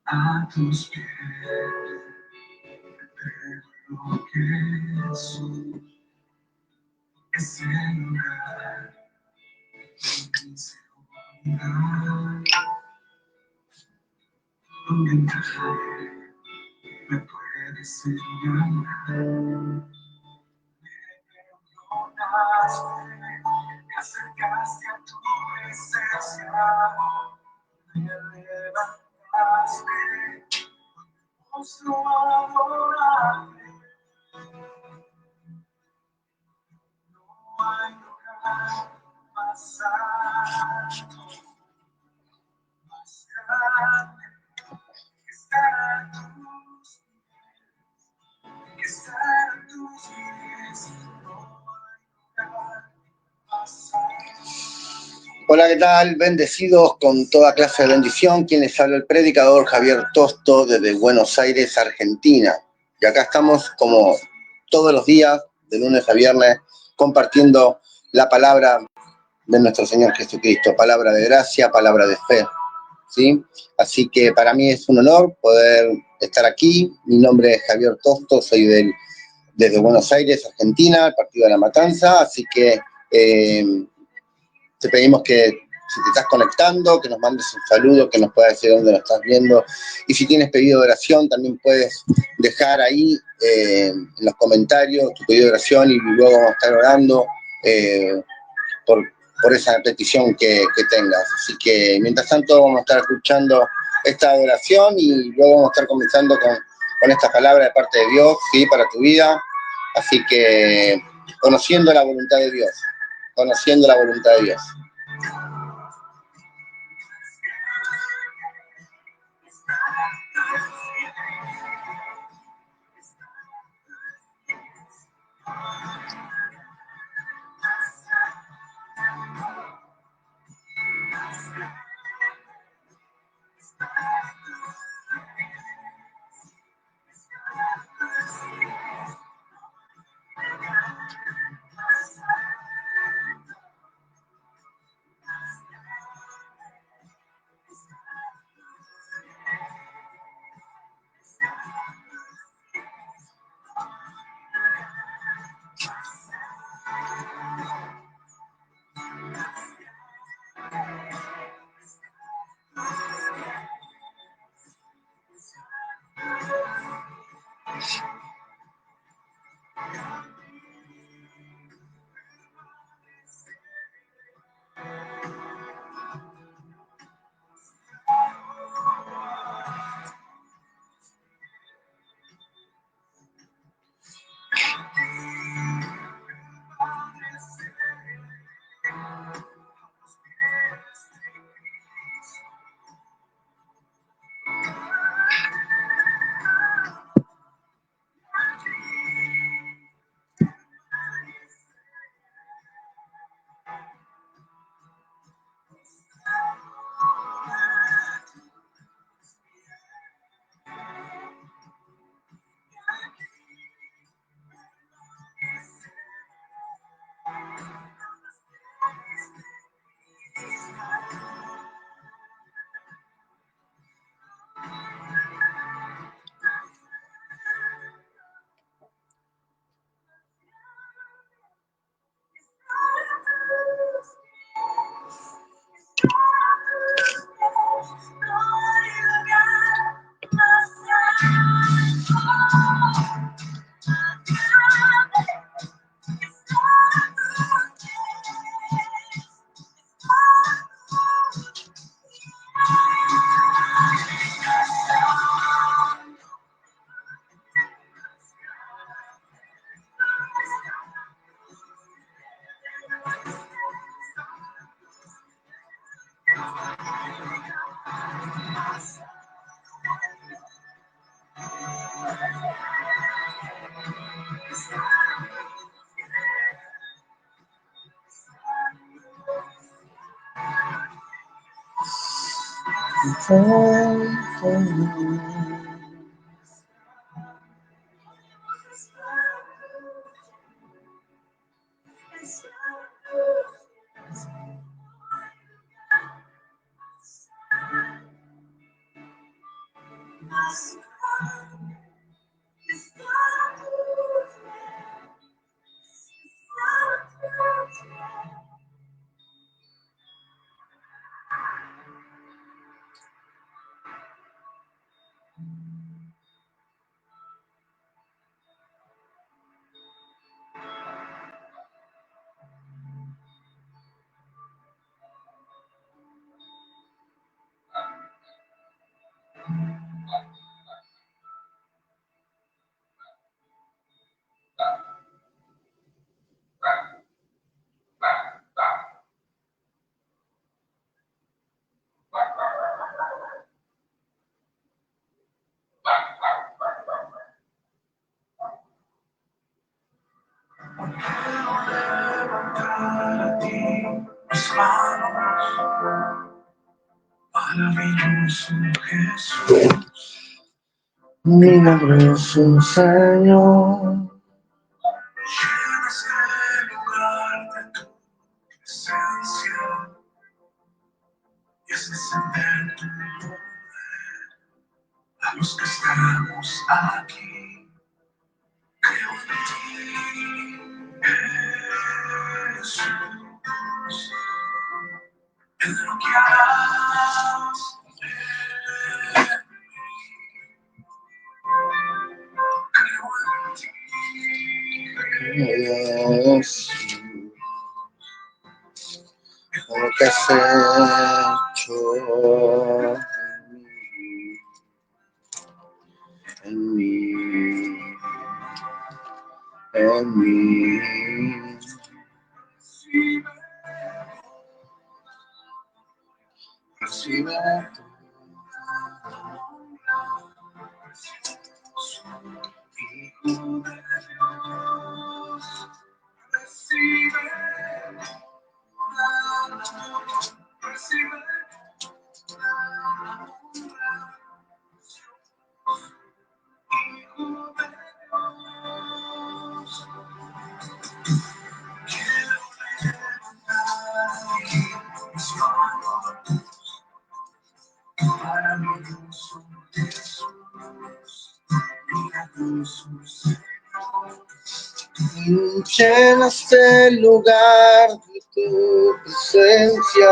a tus pies, lo que soy, es el lugar de mi seguridad, donde encajaré, me puedes señalar. Me acercaste a tu presencia, me levantaste, postro a adorarte. No hay lugar más alto, más grande, que estar a tus pies, que estar a tus pies. No hay lugar más alto. Hola, ¿qué tal? Bendecidos con toda clase de bendición. Quien les habla, el predicador Javier Tosto desde Buenos Aires, Argentina. Y acá estamos como todos los días, de lunes a viernes, compartiendo la palabra de nuestro Señor Jesucristo, palabra de gracia, palabra de fe, ¿sí? Así que para mí es un honor poder estar aquí. Mi nombre es Javier Tosto, soy desde Buenos Aires, Argentina, el partido de La Matanza, así que te pedimos que si te estás conectando, que nos mandes un saludo, que nos puedas decir dónde nos estás viendo. Y si tienes pedido de oración, también puedes dejar ahí en los comentarios tu pedido de oración y luego vamos a estar orando por esa petición que tengas. Así que mientras tanto vamos a estar escuchando esta adoración y luego vamos a estar comenzando con esta palabra de parte de Dios, ¿sí? Para tu vida. Así que conociendo la voluntad de Dios, conociendo la voluntad de Dios. manos, maravilloso Jesús, milagroso Señor. Llena este lugar de tu presencia y es encender tu poder a los que estamos aquí. Creo en ti, Jesús, en lo que harás en mí. Creo en ti, Jesús, lo que has hecho en mí, en mí. Recibe Hijo de Dios, recibe la honra, recibe la honra. Hijo de Dios, quiero levantar mis manos, maravilloso Jesús, milagroso Señor. Llena este lugar de tu presencia.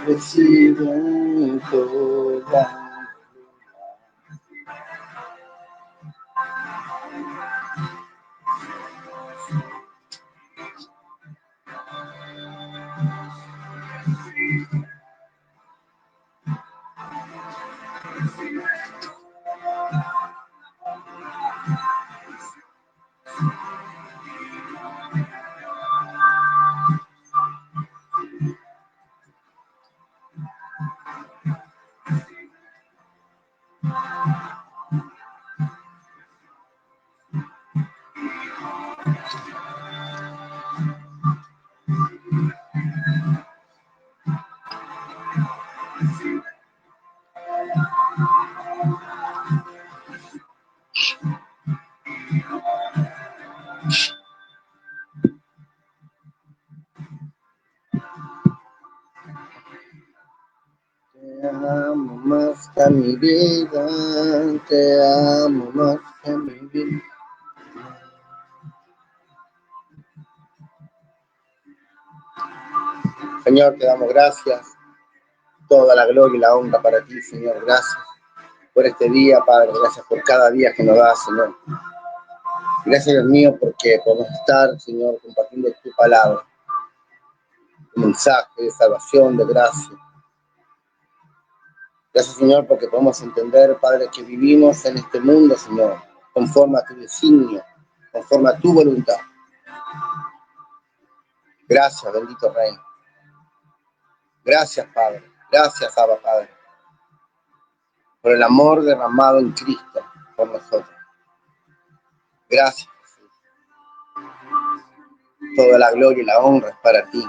Recibe toda. Te amo más que mi vida, te amo más que mi vida. Señor, te damos gracias, toda la gloria y la honra para ti, Señor. Gracias por este día, Padre, gracias por cada día que nos das, Señor. Gracias, Dios mío, porque podemos estar, Señor, compartiendo tu palabra, un mensaje de salvación, de gracia. Gracias, Señor, porque podemos entender, Padre, que vivimos en este mundo, Señor, conforme a tu designio, conforme a tu voluntad. Gracias, bendito Rey. Gracias, Padre. Gracias, Abba, Padre, por el amor derramado en Cristo por nosotros. Gracias, Jesús. Toda la gloria y la honra es para ti.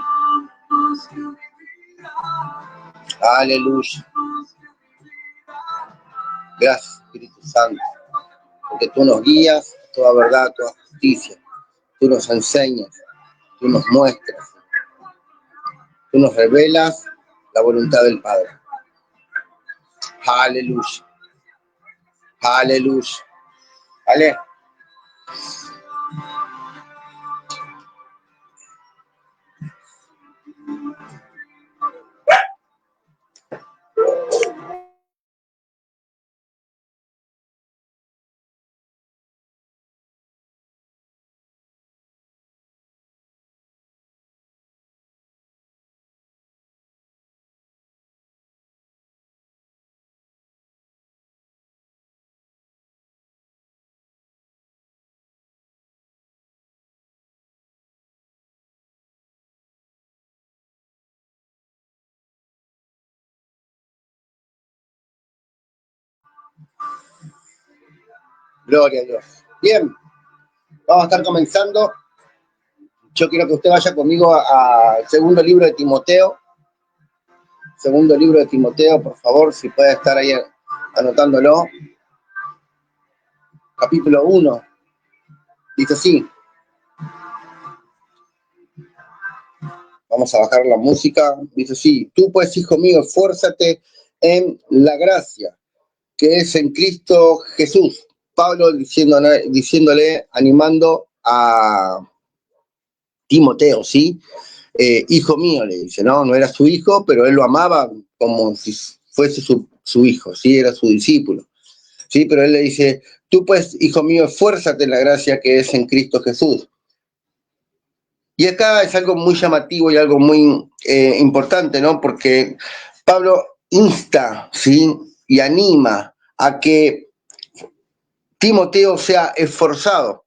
Aleluya. Gracias, Espíritu Santo, porque tú nos guías a toda verdad, a toda justicia. Tú nos enseñas, tú nos muestras, tú nos revelas la voluntad del Padre. Aleluya. Aleluya. Ale. Gloria a Dios. Bien, vamos a estar comenzando. Yo quiero que usted vaya conmigo al segundo libro de Timoteo. Segundo libro de Timoteo, por favor, si puede estar ahí anotándolo. Capítulo 1. Dice así. Vamos a bajar la música. Dice así. Tú pues, hijo mío, esfuérzate en la gracia que es en Cristo Jesús. Pablo diciéndole, animando a Timoteo, ¿sí? Hijo mío, le dice, ¿no? No era su hijo, pero él lo amaba como si fuese su hijo, ¿sí? Era su discípulo, ¿sí? Pero él le dice, tú pues, hijo mío, esfuérzate en la gracia que es en Cristo Jesús. Y acá es algo muy llamativo y algo muy importante, ¿no? Porque Pablo insta, ¿sí? Y anima a que Timoteo sea esforzado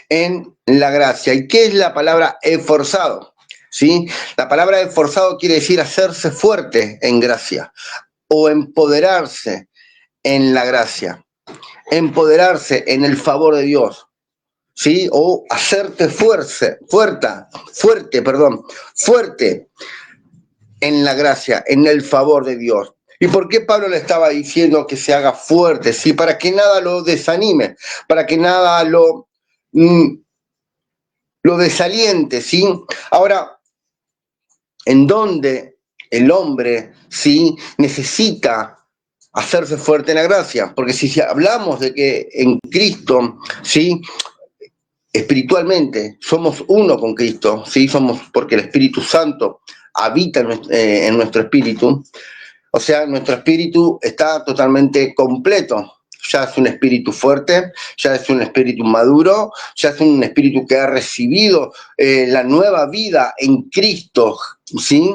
en la gracia. ¿Y qué es la palabra esforzado? ¿Sí? La palabra esforzado quiere decir hacerse fuerte en gracia o empoderarse en la gracia, empoderarse en el favor de Dios, ¿sí? O hacerte fuerte en la gracia, en el favor de Dios. ¿Y por qué Pablo le estaba diciendo que se haga fuerte? ¿Sí? Para que nada lo desanime, para que nada lo desaliente, ¿sí? Ahora, en donde el hombre, ¿sí? Necesita hacerse fuerte en la gracia, porque si hablamos de que en Cristo, ¿sí? Espiritualmente somos uno con Cristo, ¿sí? Somos porque el Espíritu Santo habita en nuestro espíritu, o sea, nuestro espíritu está totalmente completo. Ya es un espíritu fuerte, ya es un espíritu maduro, ya es un espíritu que ha recibido la nueva vida en Cristo, ¿sí?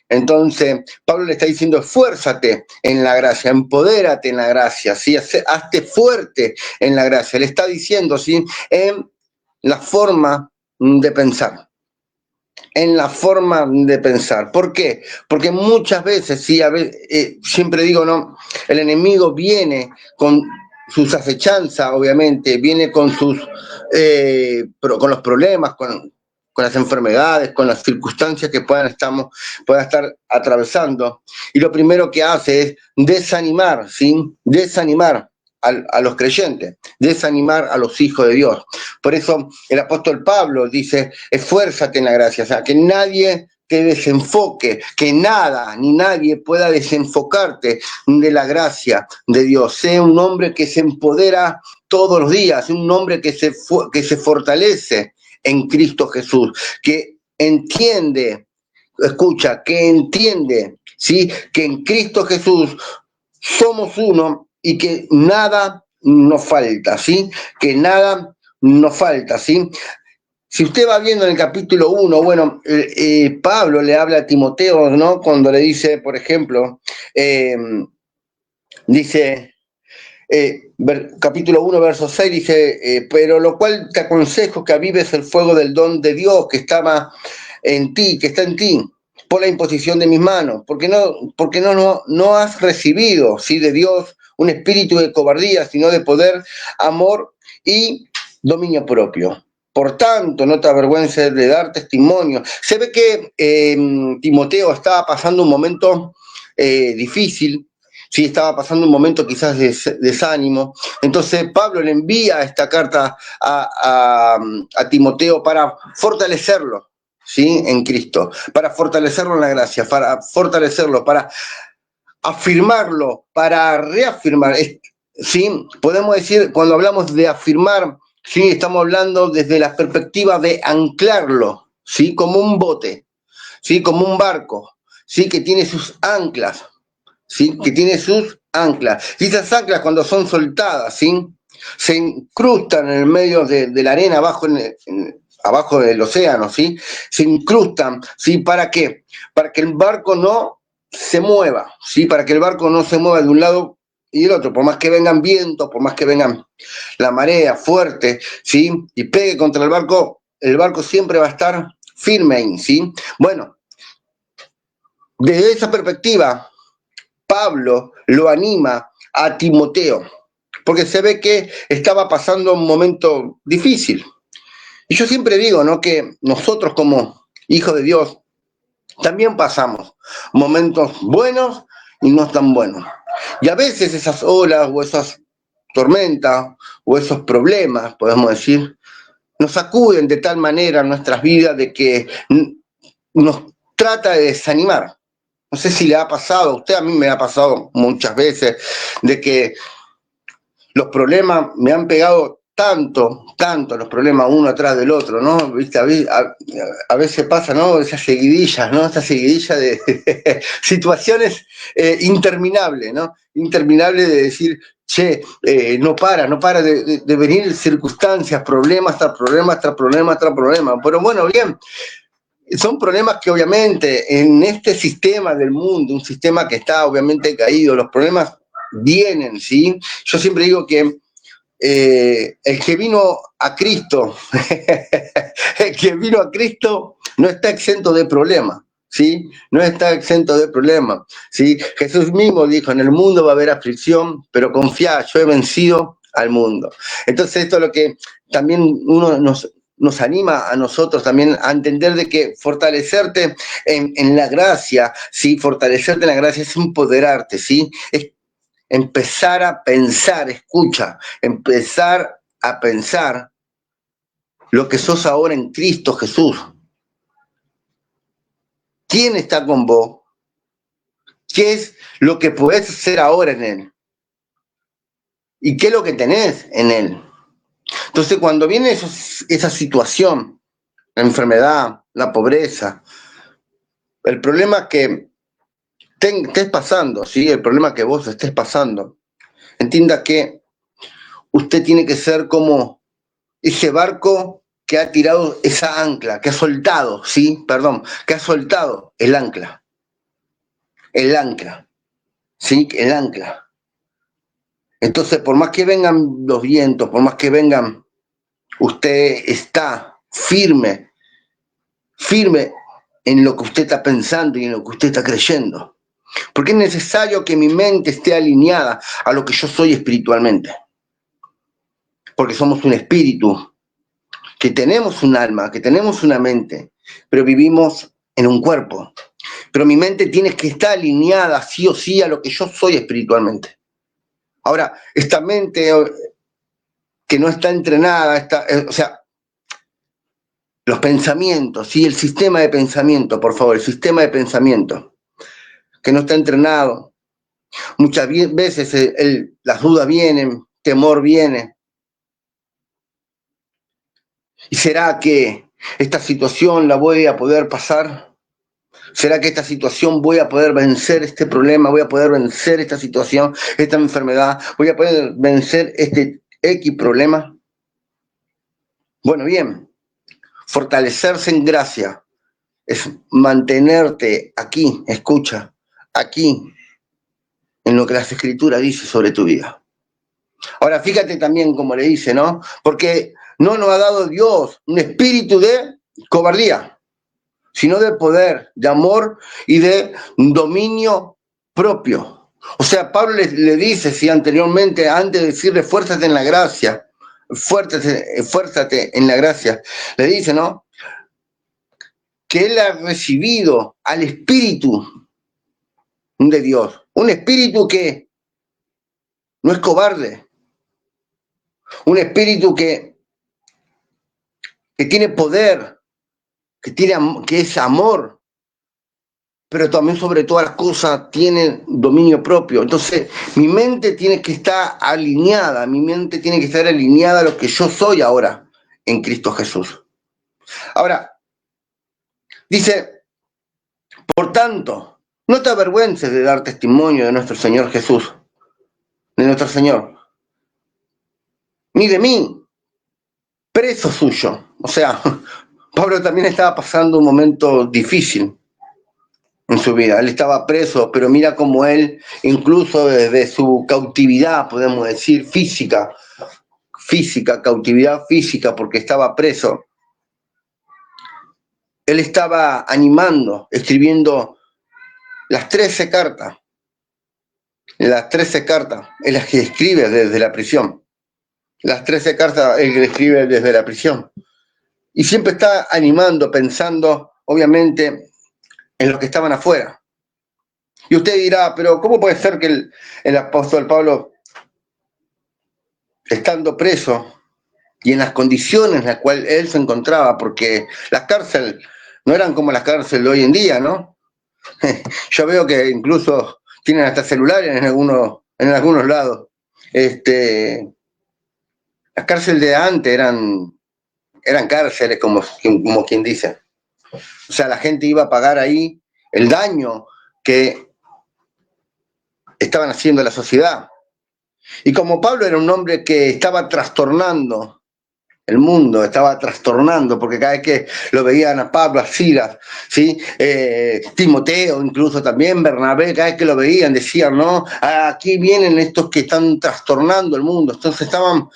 Entonces, Pablo le está diciendo, esfuérzate en la gracia, empodérate en la gracia, ¿sí? Hazte fuerte en la gracia. Le está diciendo, ¿sí? En la forma de pensar. En la forma de pensar. ¿Por qué? Porque muchas veces, sí, siempre digo, ¿no? El enemigo viene con sus acechanzas, obviamente, viene con con los problemas, con las enfermedades, con las circunstancias que puedan estar atravesando. Y lo primero que hace es desanimar, ¿sí? Desanimar a los creyentes, desanimar a los hijos de Dios. Por eso el apóstol Pablo dice, esfuérzate en la gracia, o sea, que nadie te desenfoque, que nada ni nadie pueda desenfocarte de la gracia de Dios. Sé un hombre que se empodera todos los días, un hombre que se fortalece en Cristo Jesús, que entiende, escucha, que entiende, ¿sí? Que en Cristo Jesús somos uno y que nada nos falta, ¿sí? Que nada nos falta, ¿sí? Si usted va viendo en el capítulo 1, bueno, Pablo le habla a Timoteo, ¿no? Cuando le dice, por ejemplo, dice, capítulo 1, verso 6, dice, pero lo cual te aconsejo que avives el fuego del don de Dios que estaba en ti, que está en ti, por la imposición de mis manos, porque no has recibido, ¿sí? De Dios un espíritu de cobardía, sino de poder, amor y dominio propio. Por tanto, no te avergüences de dar testimonio. Se ve que Timoteo estaba pasando un momento difícil, sí, estaba pasando un momento quizás de desánimo. Entonces Pablo le envía esta carta a Timoteo para fortalecerlo, ¿sí? En Cristo, para fortalecerlo en la gracia, para fortalecerlo, para afirmarlo, para reafirmar. ¿Sí? Podemos decir, cuando hablamos de afirmar, ¿sí? Estamos hablando desde la perspectiva de anclarlo, ¿sí? Como un bote, ¿sí? Como un barco, ¿sí? Que tiene sus anclas, ¿sí? Que tiene sus anclas. Y esas anclas, cuando son soltadas, ¿sí? Se incrustan en el medio de la arena, abajo del océano, ¿sí? Se incrustan, ¿sí? ¿Para qué? Para que el barco no se mueva, ¿sí? Para que el barco no se mueva de un lado y del otro, por más que vengan vientos, por más que vengan la marea fuerte, ¿sí? Y pegue contra el barco siempre va a estar firme, ¿sí? Bueno, desde esa perspectiva, Pablo lo anima a Timoteo, porque se ve que estaba pasando un momento difícil. Y yo siempre digo, ¿no?, que nosotros como hijos de Dios también pasamos momentos buenos y no tan buenos. Y a veces esas olas o esas tormentas o esos problemas, podemos decir, nos sacuden de tal manera en nuestras vidas de que nos trata de desanimar. No sé si le ha pasado a usted, a mí me ha pasado muchas veces, de que los problemas me han pegado tanto los problemas uno atrás del otro, ¿no? ¿Viste? A veces pasa, ¿no? Esas seguidillas, ¿no? Esa seguidilla de situaciones interminables, ¿no? Interminables de decir, che, no para de venir circunstancias, problemas tras problemas, tras problemas, tras problemas. Pero bueno, bien, son problemas que obviamente en este sistema del mundo, un sistema que está obviamente caído, los problemas vienen, ¿sí? Yo siempre digo que el que vino a Cristo, el que vino a Cristo no está exento de problemas, ¿sí? No está exento de problemas, ¿sí? Jesús mismo dijo, en el mundo va a haber aflicción, pero confía, yo he vencido al mundo. Entonces esto es lo que también uno nos anima a nosotros también a entender de que fortalecerte en la gracia, ¿sí? Fortalecerte en la gracia es empoderarte, ¿sí? Es empezar a pensar, escucha, empezar a pensar lo que sos ahora en Cristo Jesús. ¿Quién está con vos? ¿Qué es lo que podés hacer ahora en Él? ¿Y qué es lo que tenés en Él? Entonces, cuando viene esa situación, la enfermedad, la pobreza, el problema que estés pasando, ¿sí? El problema que vos estés pasando, entienda que usted tiene que ser como ese barco que ha tirado esa ancla, que ha soltado, ¿sí? Perdón, que ha soltado el ancla, ¿sí? El ancla. Entonces, por más que vengan los vientos, por más que vengan, usted está firme en lo que usted está pensando y en lo que usted está creyendo. Porque es necesario que mi mente esté alineada a lo que yo soy espiritualmente. Porque somos un espíritu, que tenemos un alma, que tenemos una mente, pero vivimos en un cuerpo. Pero mi mente tiene que estar alineada sí o sí a lo que yo soy espiritualmente. Ahora, esta mente que no está entrenada, o sea, los pensamientos, ¿sí? El sistema de pensamiento, por favor, el sistema de pensamiento, que no está entrenado. Muchas veces las dudas vienen, temor viene. ¿Y será que esta situación la voy a poder pasar? ¿Será que esta situación voy a poder vencer este problema? ¿Voy a poder vencer esta situación, esta enfermedad? ¿Voy a poder vencer este X problema? Bueno, bien, fortalecerse en gracia es mantenerte aquí, escucha, aquí, en lo que las Escrituras dicen sobre tu vida. Ahora, fíjate también como le dice, ¿no? Porque no nos ha dado Dios un espíritu de cobardía, sino de poder, de amor y de dominio propio. O sea, Pablo le dice, sí, anteriormente, antes de decirle fuérzate en la gracia, fuérzate en la gracia, le dice, ¿no? Que él ha recibido al Espíritu de Dios, un espíritu que no es cobarde, un espíritu que tiene poder, que es amor, pero también sobre todas las cosas tiene dominio propio. Entonces, mi mente tiene que estar alineada, mi mente tiene que estar alineada a lo que yo soy ahora en Cristo Jesús. Ahora, dice, por tanto, no te avergüences de dar testimonio de nuestro Señor Jesús, de nuestro Señor, ni de mí, preso suyo. O sea, Pablo también estaba pasando un momento difícil en su vida. Él estaba preso, pero mira cómo él, incluso desde su cautividad, podemos decir, cautividad física, porque estaba preso, él estaba animando, escribiendo las 13 cartas Las 13 cartas es las que escribe desde la prisión. Las 13 cartas es que escribe desde la prisión. Y siempre está animando, pensando, obviamente, en los que estaban afuera. Y usted dirá, pero ¿cómo puede ser que el apóstol Pablo, estando preso y en las condiciones en las cuales él se encontraba, porque las cárceles no eran como las cárceles de hoy en día, ¿no? Yo veo que incluso tienen hasta celulares en algunos lados. Las cárceles de antes eran cárceles, como quien dice. O sea, la gente iba a pagar ahí el daño que estaban haciendo a la sociedad. Y como Pablo era un hombre que estaba trastornando el mundo, estaba trastornando, porque cada vez que lo veían a Pablo, a Silas, ¿sí? Timoteo, incluso también Bernabé, cada vez que lo veían decían, ¿no? Aquí vienen estos que están trastornando el mundo. Entonces estaban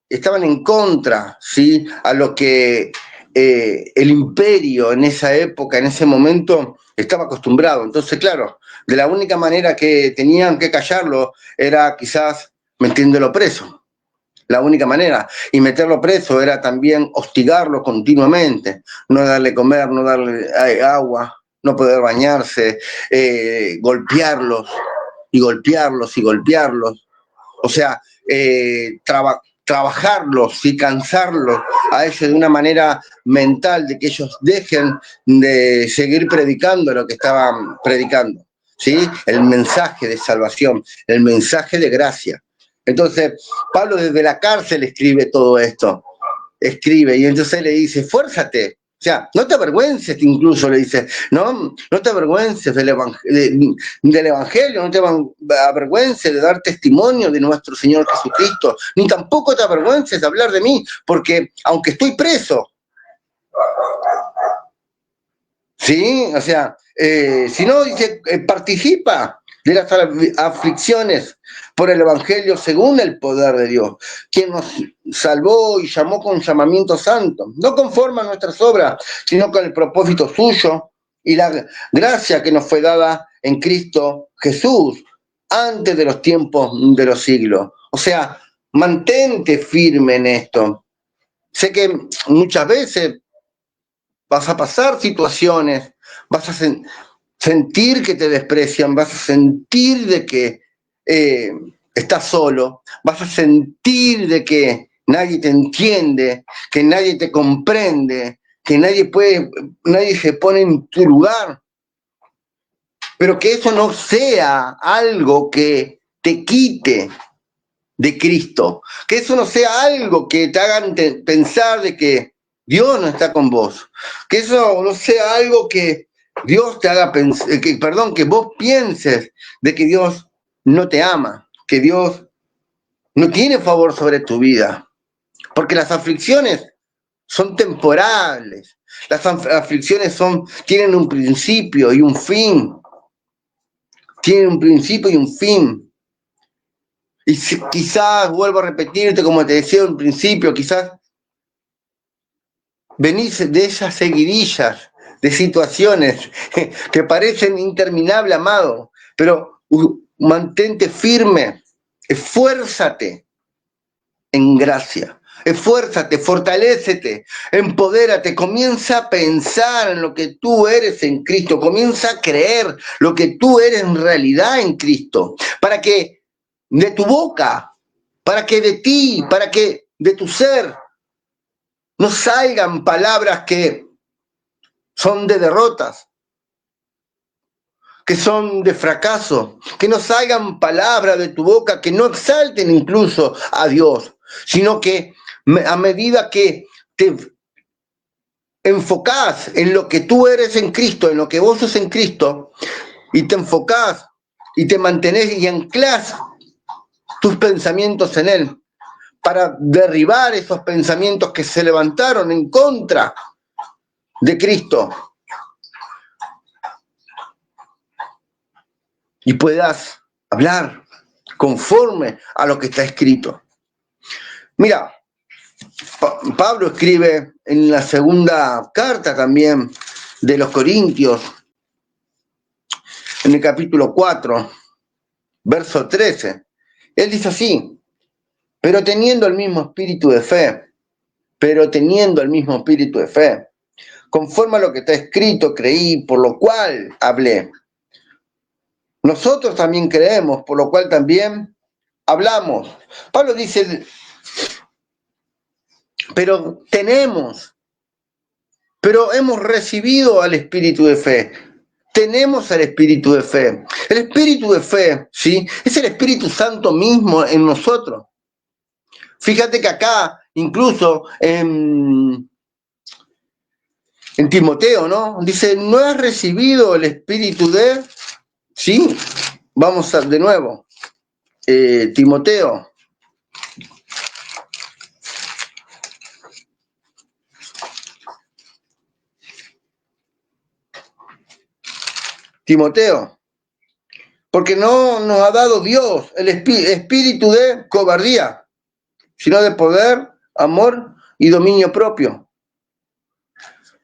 en contra, ¿sí? A lo que el imperio en esa época, en ese momento, estaba acostumbrado. Entonces, claro, de la única manera que tenían que callarlo era quizás metiéndolo preso. La única manera. Y meterlo preso era también hostigarlo continuamente, no darle comer, no darle agua, no poder bañarse, golpearlos y golpearlos y golpearlos. O sea, trabajarlos y cansarlos a ellos de una manera mental, de que ellos dejen de seguir predicando lo que estaban predicando, ¿sí? El mensaje de salvación, el mensaje de gracia. Entonces, Pablo desde la cárcel escribe todo esto, escribe, y entonces le dice, fuérzate. O sea, no te avergüences, incluso le dice, no te avergüences del Evangelio, no te avergüences de dar testimonio de nuestro Señor Jesucristo, ni tampoco te avergüences de hablar de mí, porque aunque estoy preso, ¿sí? O sea, si no, dice, participa de las aflicciones por el Evangelio según el poder de Dios, quien nos salvó y llamó con llamamiento santo, no conforme a nuestras obras, sino con el propósito suyo y la gracia que nos fue dada en Cristo Jesús antes de los tiempos de los siglos. O sea, mantente firme en esto. Sé que muchas veces vas a pasar situaciones, vas a sentir que te desprecian, vas a sentir de que estás solo, vas a sentir de que nadie te entiende, que nadie te comprende, que nadie se pone en tu lugar, pero que eso no sea algo que te quite de Cristo, que eso no sea algo que te hagan pensar de que Dios no está con vos, que eso no sea algo que Dios te haga pensar, que vos pienses de que Dios no te ama, que Dios no tiene favor sobre tu vida, porque las aflicciones son temporales, las aflicciones tienen un principio y un fin, tienen un principio y un fin. Y quizás, vuelvo a repetirte, como te decía en principio, quizás venís de esas seguidillas de situaciones que parecen interminables, amado, pero mantente firme, esfuérzate en gracia, esfuérzate, fortalécete, empodérate, comienza a pensar en lo que tú eres en Cristo, comienza a creer lo que tú eres en realidad en Cristo, para que de tu boca, para que de ti, para que de tu ser no salgan palabras que son de derrotas, que son de fracaso, que no salgan palabras de tu boca que no exalten incluso a Dios, sino que a medida que te enfocás en lo que tú eres en Cristo, en lo que vos sos en Cristo, y te enfocás y te mantenés y anclás tus pensamientos en Él, para derribar esos pensamientos que se levantaron en contra de Cristo, y puedas hablar conforme a lo que está escrito. Mira, Pablo escribe en la segunda carta también de los Corintios, en el capítulo 4, verso 13. Él dice así: pero teniendo el mismo espíritu de fe, conforme a lo que está escrito, creí, por lo cual hablé. Nosotros también creemos, por lo cual también hablamos. Pablo dice, pero hemos recibido al espíritu de fe. Tenemos el espíritu de fe. El espíritu de fe, ¿sí? Es el Espíritu Santo mismo en nosotros. Fíjate que acá, incluso en Timoteo, ¿no? Dice, ¿no has recibido el espíritu de...? Sí, vamos de nuevo. Timoteo. Porque no nos ha dado Dios el espíritu de cobardía, sino de poder, amor y dominio propio.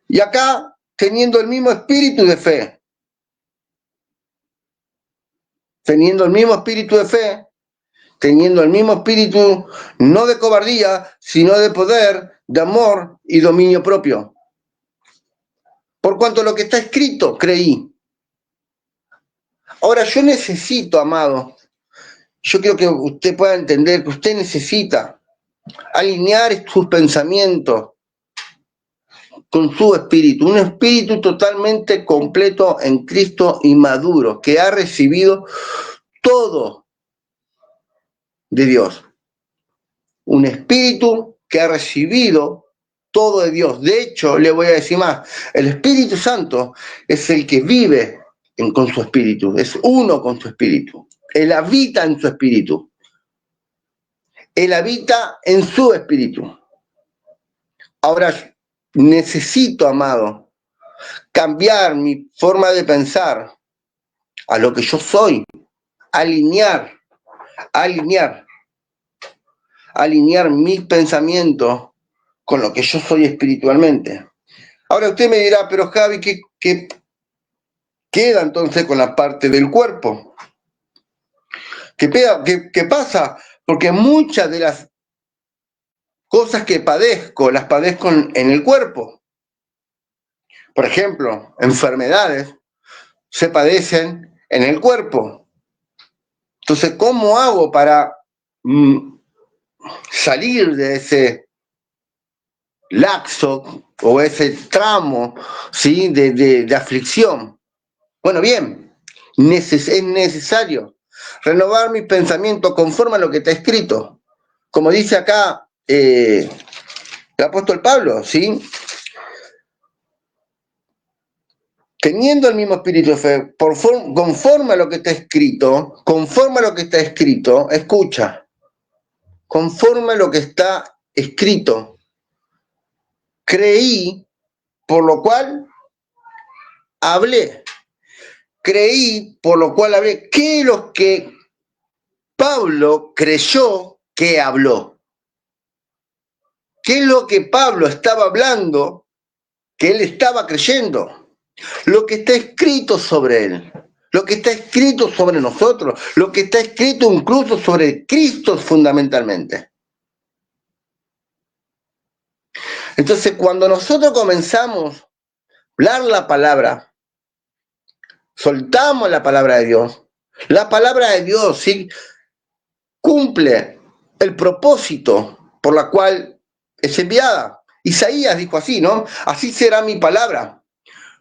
Y acá, teniendo el mismo espíritu de fe, teniendo el mismo espíritu no de cobardía, sino de poder, de amor y dominio propio. Por cuanto lo que está escrito, creí. Ahora yo necesito, amado, yo quiero que usted pueda entender que usted necesita alinear sus pensamientos con su espíritu, un espíritu totalmente completo en Cristo y maduro, que ha recibido todo de Dios. Un espíritu que ha recibido todo de Dios. De hecho, le voy a decir más, el Espíritu Santo es el que vive con su espíritu, es uno con su espíritu. Él habita en su espíritu. Él habita en su espíritu. Ahora, necesito, amado, cambiar mi forma de pensar a lo que yo soy, alinear mis pensamientos con lo que yo soy espiritualmente. Ahora usted me dirá, pero Javi, ¿qué queda entonces con la parte del cuerpo? ¿Qué pasa? Porque muchas de las cosas que padezco, las padezco en el cuerpo. Por ejemplo, enfermedades se padecen en el cuerpo. Entonces, ¿cómo hago para salir de ese lapso o ese tramo, ¿sí? de aflicción? Bueno, bien, es necesario renovar mis pensamientos conforme a lo que está escrito. Como dice acá el apóstol Pablo, ¿sí? Teniendo el mismo espíritu de fe, conforme a lo que está escrito, escucha, conforme a lo que está escrito, creí, por lo cual hablé. ¿Qué es lo que Pablo creyó que habló? ¿Qué es lo que Pablo estaba hablando, que él estaba creyendo? Lo que está escrito sobre él, lo que está escrito sobre nosotros, lo que está escrito incluso sobre Cristo fundamentalmente. Entonces, cuando nosotros comenzamos a hablar la palabra, soltamos la palabra de Dios, ¿sí? Cumple el propósito por la cual es enviada. Isaías dijo así, ¿no? Así será mi palabra.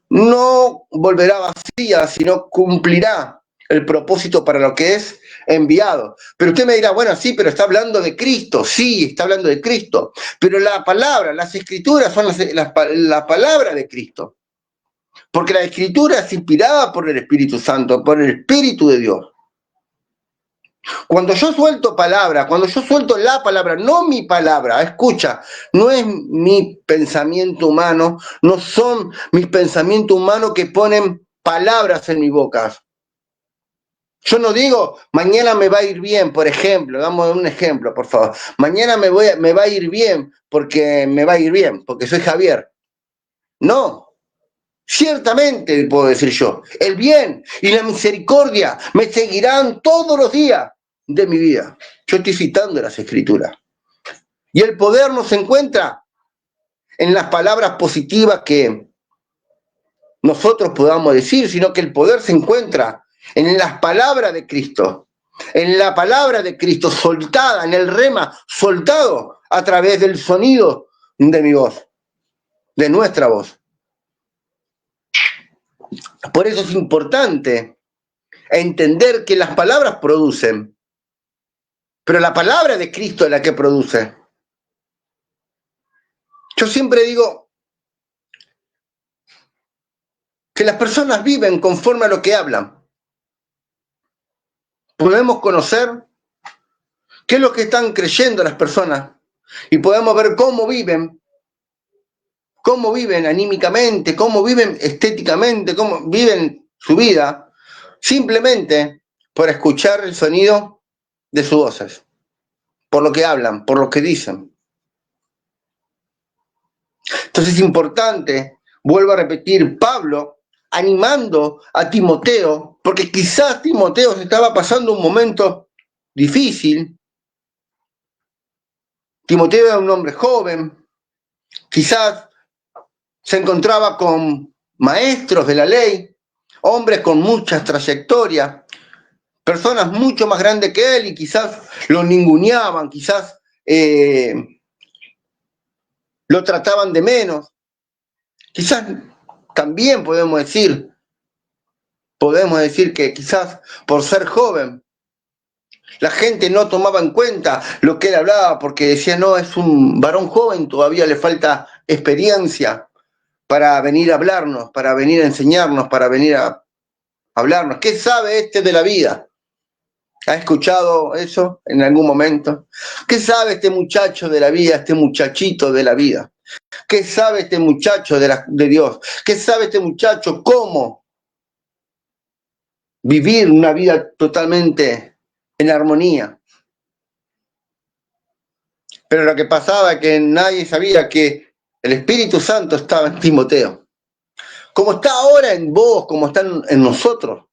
No volverá vacía, sino cumplirá el propósito para lo que es enviado. Pero usted me dirá, bueno, sí, pero está hablando de Cristo. Sí, está hablando de Cristo. Pero la palabra, las escrituras son la palabra de Cristo. Porque la escritura es inspirada por el Espíritu Santo, por el Espíritu de Dios. Cuando yo suelto la palabra, no mi palabra, escucha, no es mi pensamiento humano, no son mis pensamientos humanos que ponen palabras en mi boca. Yo no digo, mañana me va a ir bien, por ejemplo, damos un ejemplo, por favor. Mañana me va a ir bien porque me va a ir bien, porque soy Javier. No. Ciertamente, puedo decir yo, el bien y la misericordia me seguirán todos los días de mi vida. Yo estoy citando las Escrituras. Y el poder no se encuentra en las palabras positivas que nosotros podamos decir, sino que el poder se encuentra en las palabras de Cristo, en la palabra de Cristo soltada, en el rema soltado a través del sonido de mi voz, de nuestra voz. Por eso es importante entender que las palabras producen, pero la palabra de Cristo es la que produce. Yo siempre digo que las personas viven conforme a lo que hablan. Podemos conocer qué es lo que están creyendo las personas y podemos ver cómo viven anímicamente, cómo viven estéticamente, cómo viven su vida, simplemente por escuchar el sonido de sus voces, por lo que hablan, por lo que dicen. Entonces es importante, vuelvo a repetir, Pablo animando a Timoteo, porque quizás Timoteo se estaba pasando un momento difícil. Timoteo era un hombre joven, quizás se encontraba con maestros de la ley, hombres con muchas trayectorias, personas mucho más grandes que él y quizás lo ninguneaban, quizás lo trataban de menos. Quizás también podemos decir que quizás por ser joven, la gente no tomaba en cuenta lo que él hablaba porque decía, no, es un varón joven, todavía le falta experiencia para venir a hablarnos, para venir a enseñarnos, para venir a hablarnos. ¿Qué sabe este de la vida? ¿Ha escuchado eso en algún momento? ¿Qué sabe este muchacho de la vida, este muchachito de la vida? ¿Qué sabe este muchacho de Dios? ¿Qué sabe este muchacho cómo vivir una vida totalmente en armonía? Pero lo que pasaba es que nadie sabía que el Espíritu Santo estaba en Timoteo. Como está ahora en vos, como está en nosotros,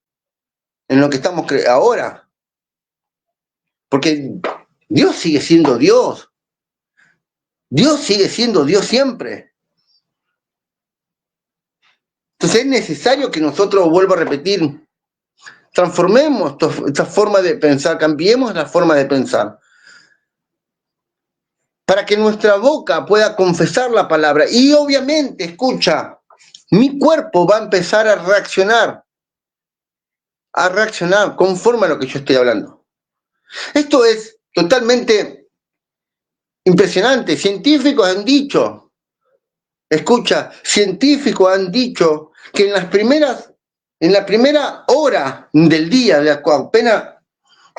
en lo que estamos ahora. Porque Dios sigue siendo Dios. Dios sigue siendo Dios siempre. Entonces es necesario que nosotros, vuelvo a repetir, transformemos esta forma de pensar, cambiemos la forma de pensar. Para que nuestra boca pueda confesar la palabra. Y obviamente, escucha, mi cuerpo va a empezar a reaccionar conforme a lo que yo estoy hablando. Esto es totalmente impresionante. Científicos han dicho, escucha, científicos han dicho que en la primera hora del día, de apenas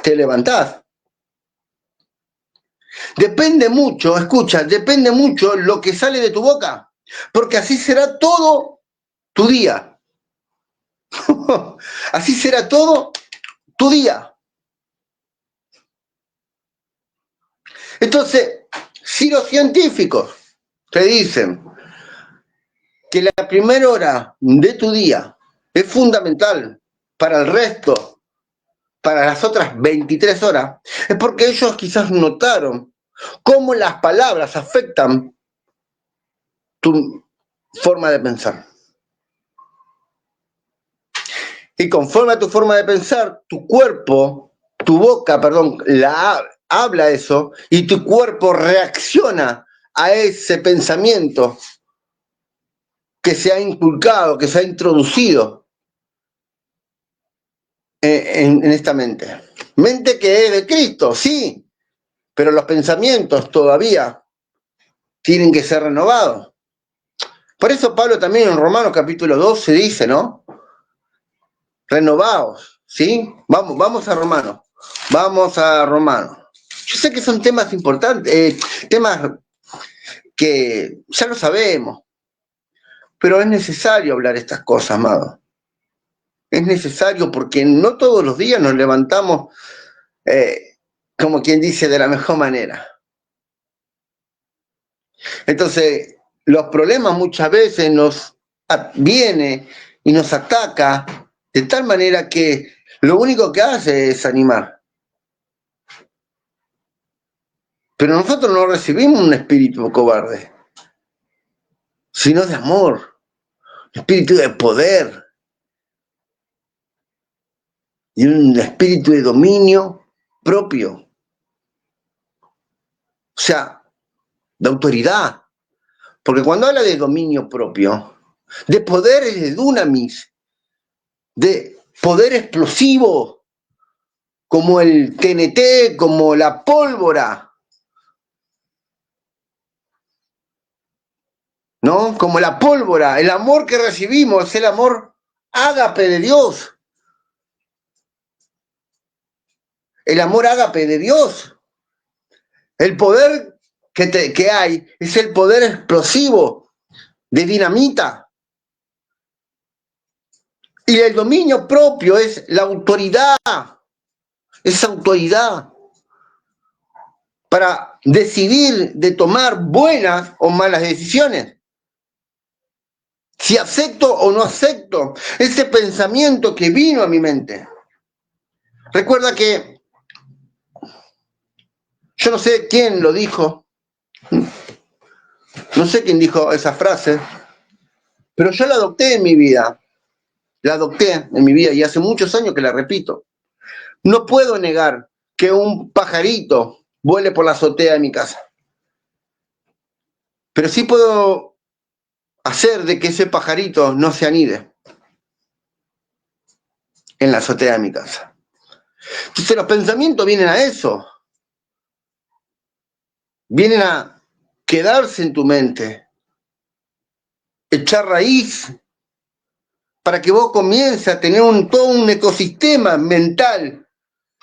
te levantás, depende mucho, escucha, depende mucho lo que sale de tu boca, porque así será todo tu día. Así será todo tu día. Entonces, si los científicos te dicen que la primera hora de tu día es fundamental para el resto, para las otras 23 horas, es porque ellos quizás notaron cómo las palabras afectan tu forma de pensar. Y conforme a tu forma de pensar, tu cuerpo, tu boca, perdón, habla eso y tu cuerpo reacciona a ese pensamiento que se ha inculcado, que se ha introducido en esta mente. Mente que es de Cristo, sí, pero los pensamientos todavía tienen que ser renovados. Por eso Pablo también en Romanos capítulo 12 dice, ¿no? Renovaos, ¿sí? Vamos a Romanos. Vamos a Romanos. Yo sé que son temas importantes, temas que ya lo sabemos, pero es necesario hablar estas cosas, amado. Es necesario porque no todos los días nos levantamos, como quien dice, de la mejor manera. Entonces, los problemas muchas veces nos viene y nos ataca de tal manera que lo único que hace es animar. Pero nosotros no recibimos un espíritu cobarde, sino de amor, espíritu de poder y un espíritu de dominio propio. O sea, de autoridad. Porque cuando habla de dominio propio, de poderes de dunamis, de poder explosivo, como el TNT, como la pólvora, ¿no? Como la pólvora, el amor que recibimos es el amor ágape de Dios. El amor ágape de Dios. El poder que hay es el poder explosivo de dinamita. Y el dominio propio es la autoridad. Esa autoridad para decidir de tomar buenas o malas decisiones. Si acepto o no acepto ese pensamiento que vino a mi mente. Recuerda que yo no sé quién lo dijo, no sé quién dijo esa frase, pero yo la adopté en mi vida. La adopté en mi vida y hace muchos años que la repito. No puedo negar que un pajarito vuele por la azotea de mi casa. Pero sí puedo hacer de que ese pajarito no se anide en la azotea de mi casa. Entonces los pensamientos vienen a eso. Vienen a quedarse en tu mente, echar raíz para que vos comiences a tener todo un ecosistema mental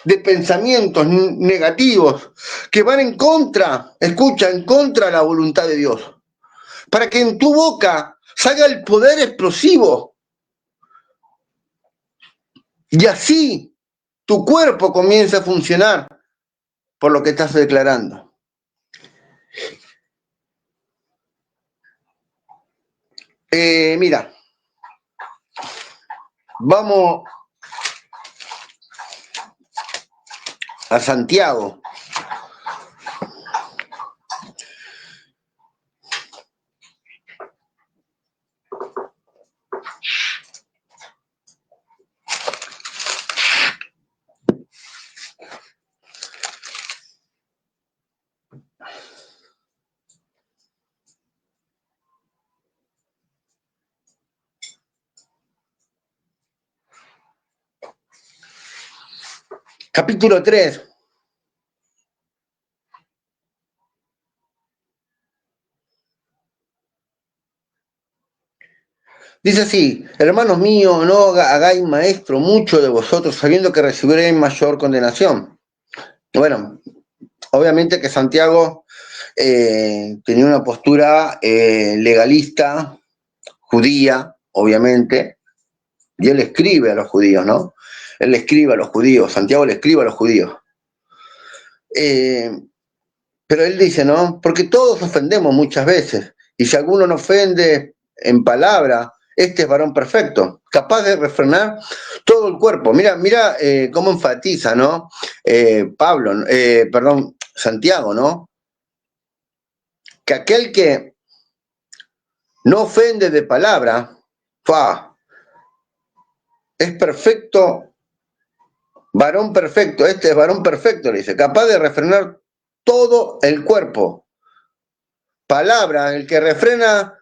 de pensamientos negativos que van en contra, escucha, en contra de la voluntad de Dios. Para que en tu boca salga el poder explosivo. Y así tu cuerpo comienza a funcionar por lo que estás declarando. Mira, vamos a Santiago. Capítulo 3. Dice así: hermanos míos, no hagáis maestro mucho de vosotros, sabiendo que recibiréis mayor condenación. Bueno, obviamente que Santiago tenía una postura legalista, judía, obviamente, y él escribe a los judíos, ¿no? Él le escribe a los judíos, Santiago le escribe a los judíos. Pero él dice, ¿no? Porque todos ofendemos muchas veces, y si alguno no ofende en palabra, este es varón perfecto, capaz de refrenar todo el cuerpo. Mira cómo enfatiza, ¿no? Santiago, ¿no? Que aquel que no ofende de palabra, es perfecto, varón perfecto, este es varón perfecto, le dice, capaz de refrenar todo el cuerpo. Palabra, el que refrena,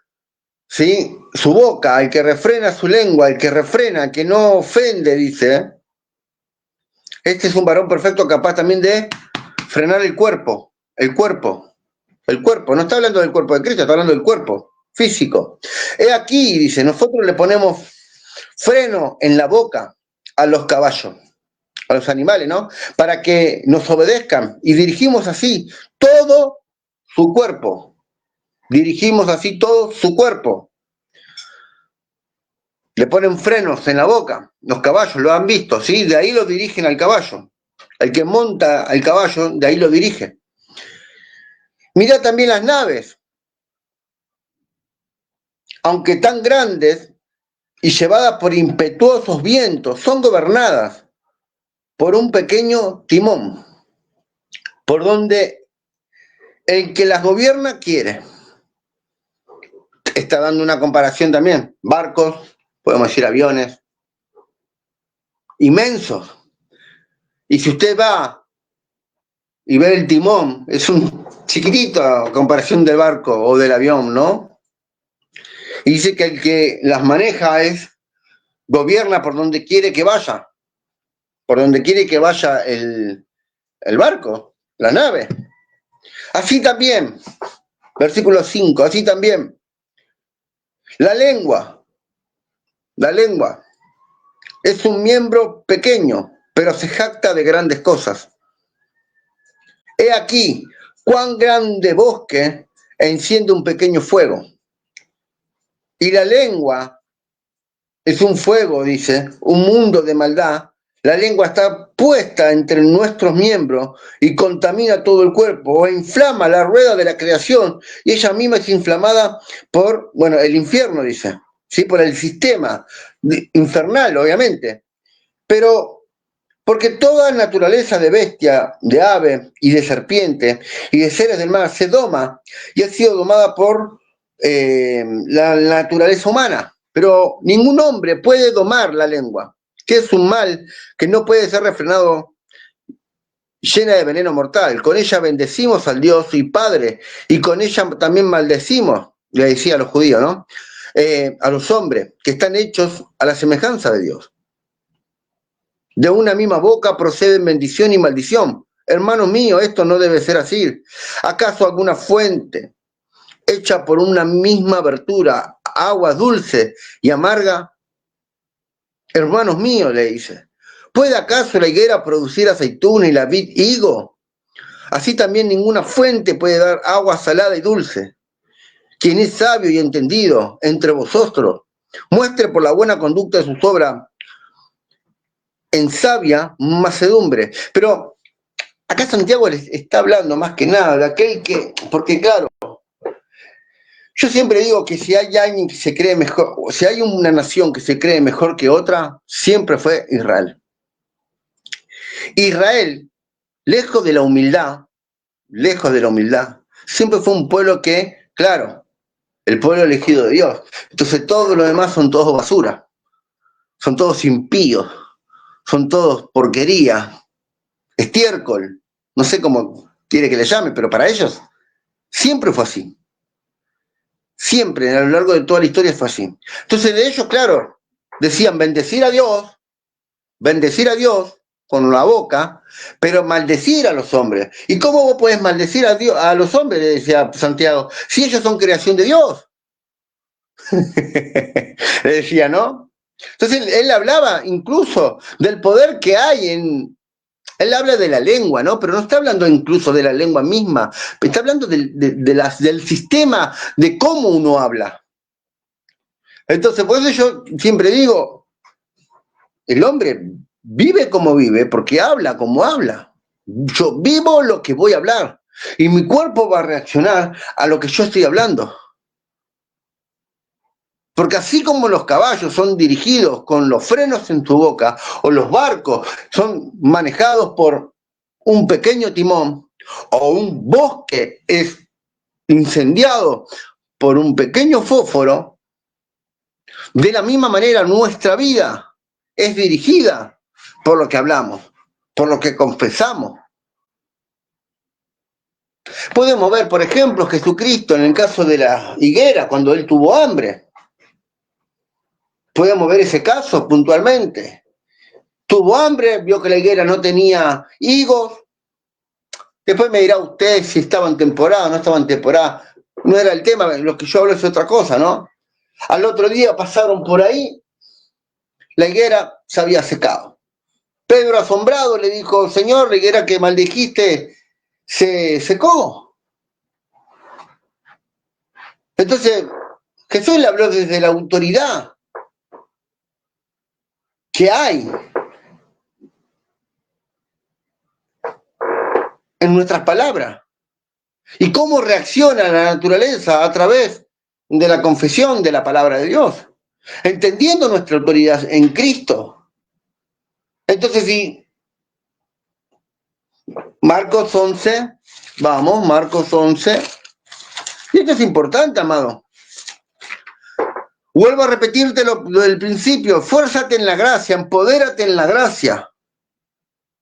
¿sí?, su boca, el que refrena su lengua, el que refrena, que no ofende, dice, este es un varón perfecto capaz también de frenar el cuerpo, no está hablando del cuerpo de Cristo, está hablando del cuerpo físico. He aquí, dice, nosotros le ponemos freno en la boca a los caballos, a los animales, ¿no? Para que nos obedezcan y dirigimos así todo su cuerpo. Dirigimos así todo su cuerpo. Le ponen frenos en la boca, los caballos, lo han visto, ¿sí? De ahí lo dirigen al caballo. El que monta al caballo, de ahí lo dirige. Mira también las naves. aunque tan grandes y llevadas por impetuosos vientos, son gobernadas por un pequeño timón, por donde el que las gobierna quiere. Está dando una comparación también. Barcos, podemos decir aviones, inmensos. Y si usted va y ve el timón, es un chiquitito a comparación del barco o del avión, ¿no? Y dice que el que las maneja gobierna por donde quiere que vaya, por donde quiere que vaya el barco, la nave. Así también, versículo 5, así también, la lengua, la lengua es un miembro pequeño, pero se jacta de grandes cosas. He aquí cuán grande bosque enciende un pequeño fuego. Y la lengua es un fuego, dice, un mundo de maldad. La lengua está puesta entre nuestros miembros y contamina todo el cuerpo, o inflama la rueda de la creación, y ella misma es inflamada por, bueno, el infierno, dice, ¿sí? Por el sistema infernal, obviamente. Pero porque toda naturaleza de bestia, de ave y de serpiente y de seres del mar se doma y ha sido domada por la naturaleza humana. Pero ningún hombre puede domar la lengua, que es un mal que no puede ser refrenado, llena de veneno mortal. Con ella bendecimos al Dios y Padre, y con ella también maldecimos, le decía a los judíos, ¿no? A los hombres que están hechos a la semejanza de Dios. De una misma boca proceden bendición y maldición. Hermano mío, esto no debe ser así. ¿Acaso alguna fuente hecha por una misma abertura, agua dulce y amarga? Hermanos míos, le dice, ¿puede acaso la higuera producir aceituna y la vid higo? Así también ninguna fuente puede dar agua salada y dulce. Quien es sabio y entendido entre vosotros, muestre por la buena conducta de sus obras en sabia macedumbre. Pero acá Santiago les está hablando más que nada de aquel que, porque claro, yo siempre digo que si hay alguien que se cree mejor, o si hay una nación que se cree mejor que otra, siempre fue Israel. Israel, lejos de la humildad, siempre fue un pueblo que, claro, el pueblo elegido de Dios. Entonces todo lo demás son todos basura, son todos impíos, son todos porquería, estiércol, no sé cómo quiere que le llame, pero para ellos siempre fue así. Siempre, a lo largo de toda la historia fue así. Entonces de ellos, claro, decían bendecir a Dios con la boca, pero maldecir a los hombres. ¿Y cómo vos podés maldecir a Dios, a los hombres? Le decía Santiago, si ellos son creación de Dios. Le decía, ¿no? Entonces él hablaba incluso del poder que hay él habla de la lengua, ¿no? Pero no está hablando incluso de la lengua misma, está hablando del sistema de cómo uno habla. Entonces, por eso yo siempre digo, el hombre vive como vive porque habla como habla. Yo vivo lo que voy a hablar y mi cuerpo va a reaccionar a lo que yo estoy hablando. Porque así como los caballos son dirigidos con los frenos en tu boca o los barcos son manejados por un pequeño timón o un bosque es incendiado por un pequeño fósforo, de la misma manera nuestra vida es dirigida por lo que hablamos, por lo que confesamos. Podemos ver, por ejemplo, Jesucristo en el caso de la higuera, cuando él tuvo hambre. Podemos ver ese caso puntualmente. Tuvo hambre, vio que la higuera no tenía higos. Después me dirá usted si estaba en temporada o no estaba en temporada. No era el tema, lo que yo hablo es otra cosa, ¿no? Al otro día pasaron por ahí, la higuera se había secado. Pedro, asombrado, le dijo, Señor, la higuera que maldijiste se secó. Entonces, Jesús le habló desde la autoridad que hay en nuestras palabras. ¿Y cómo reacciona la naturaleza a través de la confesión de la palabra de Dios, entendiendo nuestra autoridad en Cristo. Entonces, si Marcos 11, vamos, Marcos 11, y esto es importante, amado. Vuelvo a repetirte lo del principio, fuérzate en la gracia, empodérate en la gracia.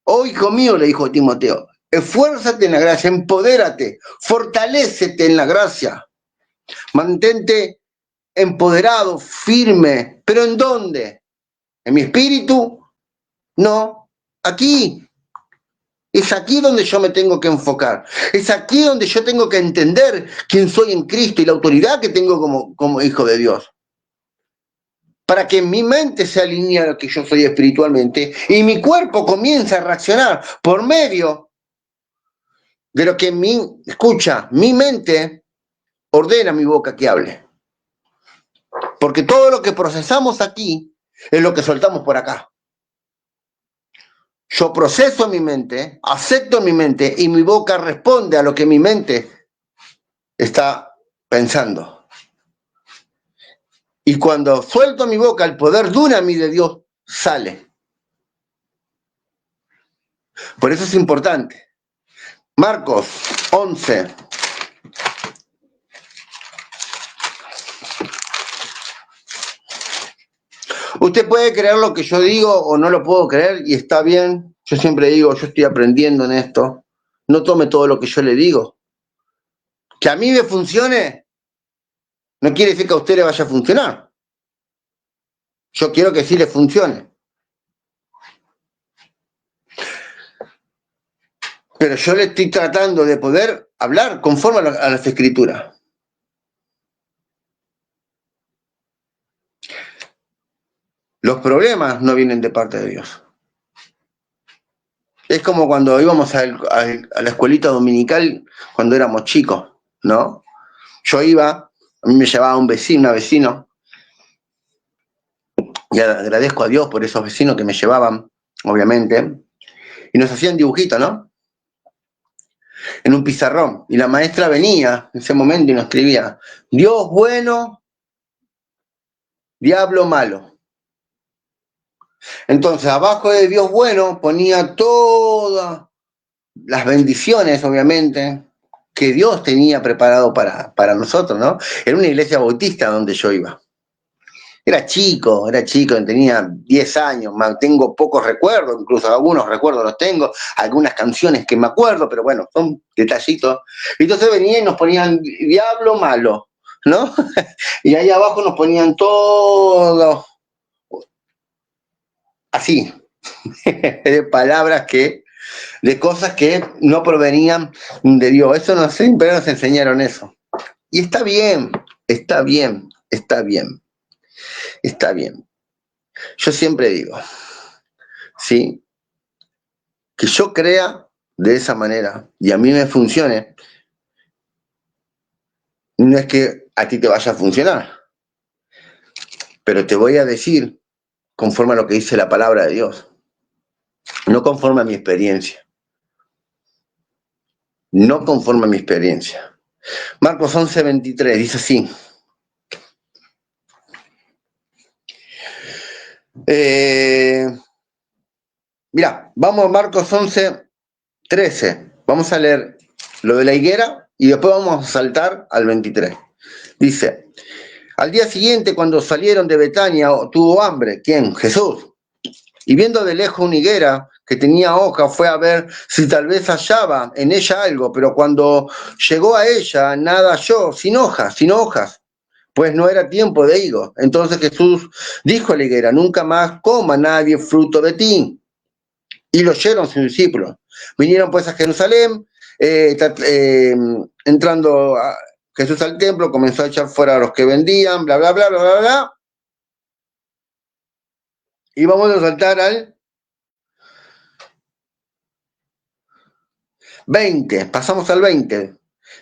Oh, hijo mío, le dijo Timoteo, esfuérzate en la gracia, empodérate, fortalécete en la gracia, mantente empoderado, firme, pero ¿en dónde? ¿En mi espíritu? No, aquí. Es aquí donde yo me tengo que enfocar. Es aquí donde yo tengo que entender quién soy en Cristo y la autoridad que tengo como hijo de Dios. Para que mi mente se alinee a lo que yo soy espiritualmente y mi cuerpo comience a reaccionar por medio de lo que mi mente ordena a mi boca que hable. Porque todo lo que procesamos aquí es lo que soltamos por acá. Yo proceso en mi mente, acepto en mi mente y mi boca responde a lo que mi mente está pensando. Y cuando suelto mi boca, el poder dunamis de Dios sale. Por eso es importante. Marcos 11. Usted puede creer lo que yo digo o no lo puedo creer y está bien. Yo siempre digo, yo estoy aprendiendo en esto. No tome todo lo que yo le digo. Que a mí me funcione no quiere decir que a usted le vaya a funcionar. Yo quiero que sí le funcione. Pero yo le estoy tratando de poder hablar conforme a las escrituras. Los problemas no vienen de parte de Dios. Es como cuando íbamos a la escuelita dominical cuando éramos chicos, ¿no? Yo iba, a mí me llevaba un vecino, y agradezco a Dios por esos vecinos que me llevaban, obviamente, y nos hacían dibujitos, ¿no? En un pizarrón, y la maestra venía en ese momento y nos escribía, Dios bueno, diablo malo. Entonces, abajo de Dios bueno ponía todas las bendiciones, obviamente, que Dios tenía preparado para nosotros, ¿no? Era una iglesia bautista donde yo iba. Era chico, tenía 10 años, tengo pocos recuerdos, incluso algunos recuerdos los tengo, algunas canciones que me acuerdo, pero bueno, son detallitos. Entonces venían y nos ponían diablo malo, ¿no? Y ahí abajo nos ponían todo así, de palabras de cosas que no provenían de Dios. Eso no sé, pero nos enseñaron eso. Y está bien, está bien, está bien, está bien. Yo siempre digo, ¿sí? Que yo crea de esa manera y a mí me funcione, no es que a ti te vaya a funcionar, pero te voy a decir conforme a lo que dice la palabra de Dios, no conforme a mi experiencia, no conforme a mi experiencia. Marcos 11:23 dice así. Mirá, vamos a Marcos 11:13. Vamos a leer lo de la higuera y después vamos a saltar al 23. Dice, al día siguiente cuando salieron de Betania tuvo hambre. ¿Quién? Jesús. Y viendo de lejos una higuera que tenía hojas, fue a ver si tal vez hallaba en ella algo, pero cuando llegó a ella nada halló, sin hojas, pues no era tiempo de higos. Entonces Jesús dijo a la higuera, nunca más coma nadie fruto de ti. Y lo oyeron sus discípulos. Vinieron pues a Jerusalén, entrando a Jesús al templo, comenzó a echar fuera a los que vendían, bla, bla, bla, bla, bla, bla. Y vamos a saltar al 20, pasamos al 20.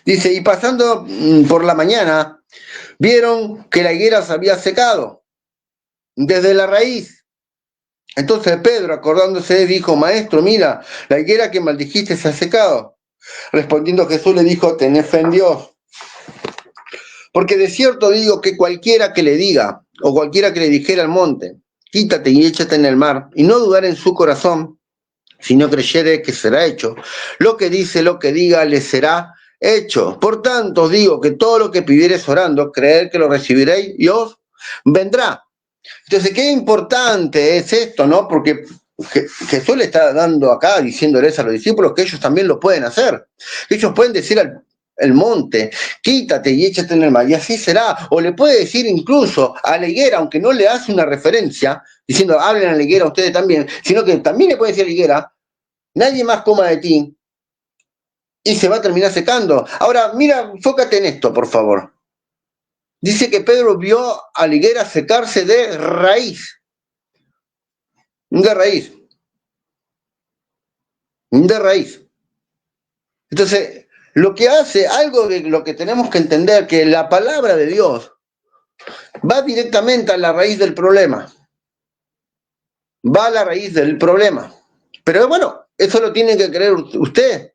Dice, y pasando por la mañana, vieron que la higuera se había secado desde la raíz. Entonces Pedro, acordándose, dijo, maestro, mira, la higuera que maldijiste se ha secado. Respondiendo Jesús le dijo, tened fe en Dios. Porque de cierto digo que cualquiera que le diga, o cualquiera que le dijera al monte, quítate y échate en el mar, y no dudar en su corazón, si no creyere que será hecho, lo que dice, lo que diga, le será hecho. Por tanto, os digo que todo lo que pidiereis orando, creed que lo recibiréis y os vendrá. Entonces, qué importante es esto, ¿no? Porque Jesús le está dando acá, diciéndoles a los discípulos que ellos también lo pueden hacer. Ellos pueden decir al monte, quítate y échate en el mar, y así será. O le puede decir incluso a la higuera, aunque no le hace una referencia, diciendo, hablen a la higuera ustedes también, sino que también le puede decir a la higuera, nadie más coma de ti, y se va a terminar secando. Ahora, mira, enfócate en esto, por favor. Dice que Pedro vio a la higuera secarse de raíz. De raíz. De raíz. Entonces, lo que hace, algo de lo que tenemos que entender, que la palabra de Dios va directamente a la raíz del problema. Va a la raíz del problema. Pero bueno, eso lo tiene que creer usted.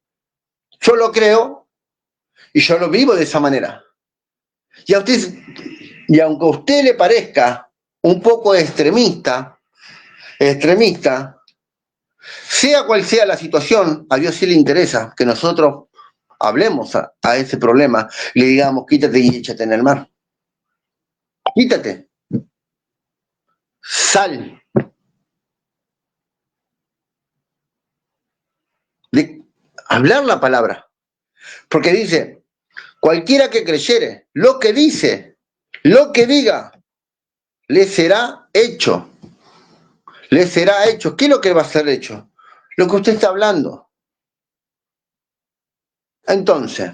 Yo lo creo y yo lo vivo de esa manera. Y aunque a usted le parezca un poco extremista, sea cual sea la situación, a Dios sí le interesa que nosotros hablemos a ese problema y le digamos, quítate y échate en el mar. Quítate. Sal. De hablar la palabra. Porque dice, cualquiera que creyere, lo que dice, lo que diga, le será hecho. Le será hecho. ¿Qué es lo que va a ser hecho? Lo que usted está hablando. Entonces,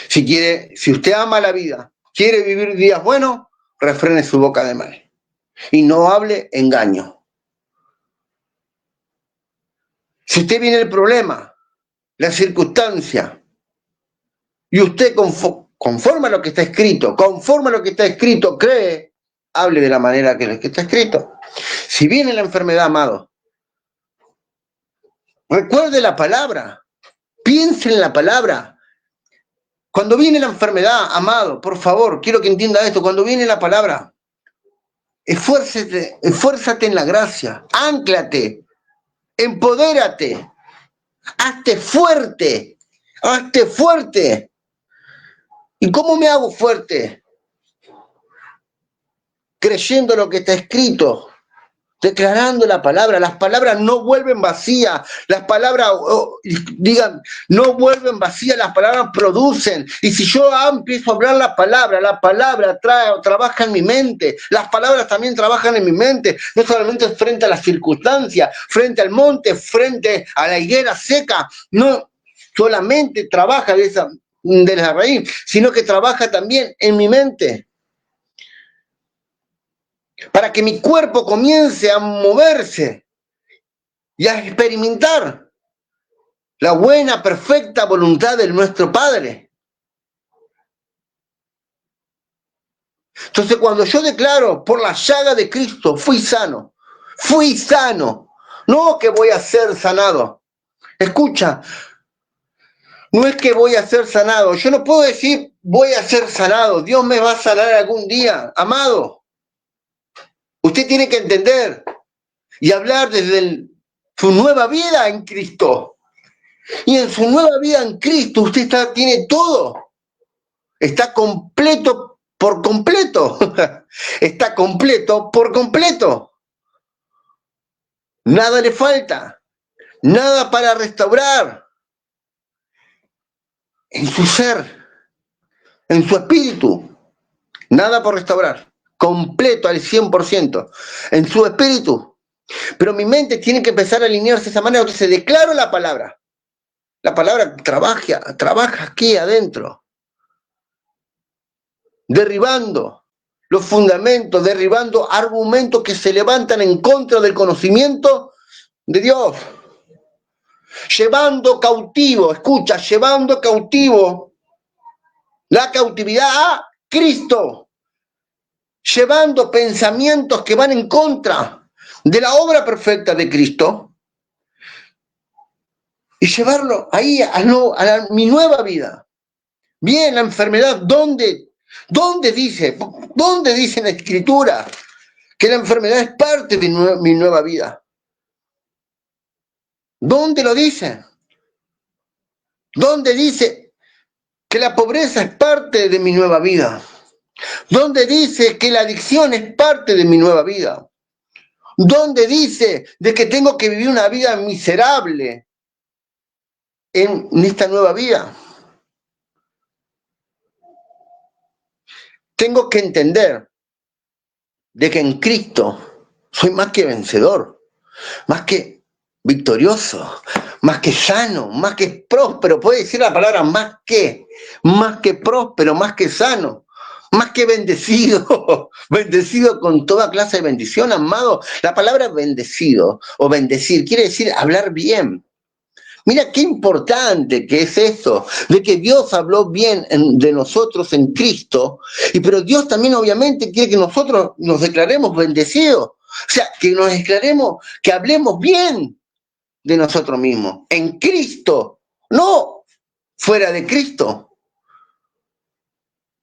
si usted ama la vida, quiere vivir días buenos, refrene su boca de mal. Y no hable engaño. Si usted viene el problema, la circunstancia, y usted conforme a lo que está escrito, cree, hable de la manera que está escrito. Si viene la enfermedad, amado, recuerde la palabra, piense en la palabra. Cuando viene la enfermedad, amado, por favor, quiero que entienda esto, cuando viene la palabra, esfuérzate en la gracia, ánclate, empodérate, hazte fuerte. ¿Y cómo me hago fuerte? Creyendo lo que está escrito, declarando la palabra. Las palabras no vuelven vacías, las palabras, no vuelven vacías, las palabras producen. Y si yo empiezo a hablar la palabra trabaja en mi mente, las palabras también trabajan en mi mente, no solamente frente a las circunstancias, frente al monte, frente a la higuera seca, no solamente trabaja de la raíz, sino que trabaja también en mi mente. Para que mi cuerpo comience a moverse y a experimentar la buena, perfecta voluntad de nuestro Padre. Entonces, cuando yo declaro, por la llaga de Cristo, fui sano, no que voy a ser sanado. Escucha, no es que voy a ser sanado, yo no puedo decir voy a ser sanado, Dios me va a sanar algún día, amado. Usted tiene que entender y hablar desde su nueva vida en Cristo. Y en su nueva vida en Cristo usted tiene todo. Está completo por completo. Está completo por completo. Nada le falta. Nada para restaurar. En su ser. En su espíritu. Nada por restaurar. Completo al 100%. En su espíritu. Pero mi mente tiene que empezar a alinearse de esa manera. Entonces declaro la palabra. La palabra trabaja aquí adentro. Derribando los fundamentos, derribando argumentos que se levantan en contra del conocimiento de Dios. Llevando cautivo, escucha, llevando cautivo la cautividad a Cristo. Llevando pensamientos que van en contra de la obra perfecta de Cristo. Y llevarlo ahí a mi nueva vida. Bien, la enfermedad, ¿dónde ¿Dónde dice en la Escritura que la enfermedad es parte de mi nueva vida? ¿Dónde lo dice? ¿Dónde dice que la pobreza es parte de mi nueva vida? ¿Dónde dice que la adicción es parte de mi nueva vida? ¿Dónde dice de que tengo que vivir una vida miserable en esta nueva vida? Tengo que entender de que en Cristo soy más que vencedor, más que victorioso, más que sano, más que próspero. Puede decir la palabra más que próspero, más que sano, más que bendecido, bendecido con toda clase de bendición, amado. La palabra bendecido o bendecir quiere decir hablar bien. Mira qué importante que es esto, de que Dios habló bien de nosotros en Cristo, pero Dios también obviamente quiere que nosotros nos declaremos bendecidos. O sea, que nos declaremos, que hablemos bien de nosotros mismos, en Cristo, no fuera de Cristo,